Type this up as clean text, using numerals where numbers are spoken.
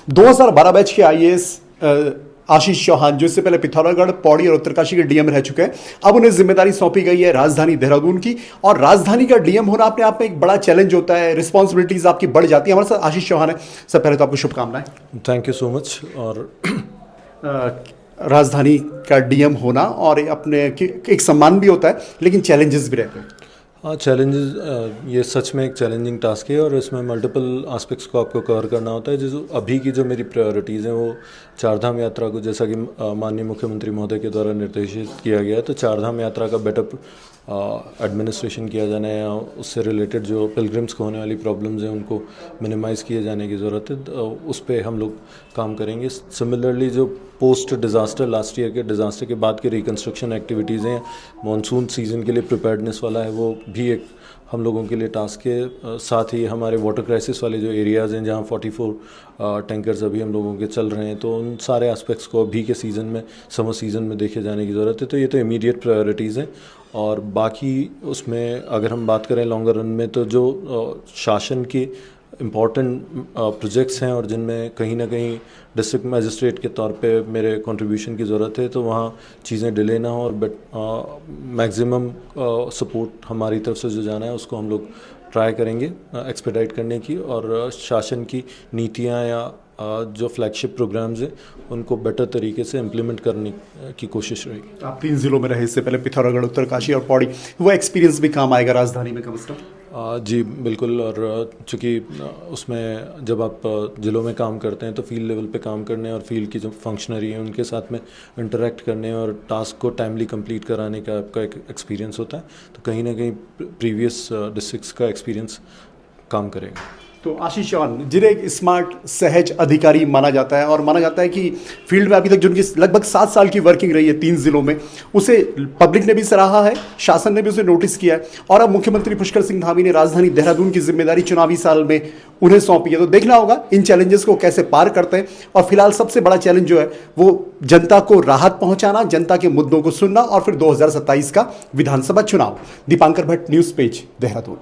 2012 batch के IAS Ashish Chauhan, जो इससे पहले पिथौरागढ़, पौड़ी और उत्तरकाशी के डीएम रह चुके हैं, अब उन्हें जिम्मेदारी सौंपी गई है राजधानी देहरादून की। और राजधानी का डीएम होना अपने आप में एक बड़ा चैलेंज होता है, रिस्पॉन्सिबिलिटीज आपकी बढ़ जाती है। हमारे साथ आशीष चौहान है। सर, पहले तो आपको शुभकामनाएं। Thank you so much. और राजधानी का डीएम होना और अपने एक सम्मान भी होता है, लेकिन चैलेंजेस भी रहते हैं। हाँ, चैलेंजेस, ये सच में एक चैलेंजिंग टास्क है और इसमें मल्टीपल एस्पेक्ट्स को आपको कवर करना होता है। जो अभी की जो मेरी प्रायोरिटीज़ हैं वो चारधाम यात्रा को, जैसा कि माननीय मुख्यमंत्री महोदय के द्वारा निर्देशित किया गया है, तो चारधाम यात्रा का बेटर एडमिनिस्ट्रेशन किया जाना है, या उससे रिलेटेड जो पिलग्रिम्स को होने वाली प्रॉब्लम्स हैं उनको मिनिमाइज़ किए जाने की ज़रूरत है। उस पर हम लोग काम करेंगे। सिमिलरली जो पोस्ट डिज़ास्टर, लास्ट ईयर के डिज़ास्टर के बाद के रिकन्स्ट्रक्शन एक्टिविटीज़ हैं, मानसून सीज़न के लिए प्रिपेयर्डनेस वाला है, वो भी एक हम लोगों के लिए टास्क है। साथ ही हमारे वाटर क्राइसिस वाले जो एरियाज़ हैं जहाँ 44 टैंकर्स अभी हम लोगों के चल रहे हैं, तो उन सारे एस्पेक्ट्स को अभी के सीज़न में, समर सीज़न में देखे जाने की ज़रूरत है। तो ये तो इमीडिएट प्रायोरिटीज़ हैं। और बाकी उसमें अगर हम बात करें लॉन्गर रन में, तो जो शासन की इम्पॉर्टेंट प्रोजेक्ट्स हैं और जिनमें कहीं ना कहीं डिस्ट्रिक्ट मजिस्ट्रेट के तौर पे मेरे कंट्रीब्यूशन की ज़रूरत है, तो वहाँ चीज़ें डिले ना हो और मैक्सिमम सपोर्ट हमारी तरफ से जो जाना है उसको हम लोग ट्राई करेंगे एक्सपेडाइट करने की, और शासन की नीतियाँ या जो फ्लैगशिप प्रोग्राम्स हैं उनको बेटर तरीके से इम्प्लीमेंट करने की कोशिश रहेगी। आप 3 जिलों में रहे, इससे पहले पिथौरागढ़, उत्तरकाशी और पौड़ी, वो एक्सपीरियंस भी काम आएगा राजधानी में कम से कम। जी बिल्कुल। और चूँकि उसमें जब आप ज़िलों में काम करते हैं तो फील्ड लेवल पे काम करने और फील्ड की जो फंक्शनरी हैं उनके साथ में इंटरेक्ट करने और टास्क को टाइमली कंप्लीट कराने का आपका एक एक्सपीरियंस होता है, तो कहीं ना कहीं प्रीवियस डिस्ट्रिक्ट्स का एक्सपीरियंस काम करेगा। तो आशीष चौहान, जिन्हें एक स्मार्ट, सहज अधिकारी माना जाता है और माना जाता है कि फील्ड में अभी तक जिनकी लगभग 7 साल की वर्किंग रही है 3 जिलों में, उसे पब्लिक ने भी सराहा है, शासन ने भी उसे नोटिस किया है, और अब मुख्यमंत्री पुष्कर सिंह धामी ने राजधानी देहरादून की जिम्मेदारी चुनावी साल में उन्हें सौंपी है। तो देखना होगा इन चैलेंजेस को कैसे पार करते हैं। और फिलहाल सबसे बड़ा चैलेंज जो है वो जनता को राहत पहुंचाना, जनता के मुद्दों को सुनना, और फिर 2027 का विधानसभा चुनाव। Dipankar Bhatt, news page, Dehradun.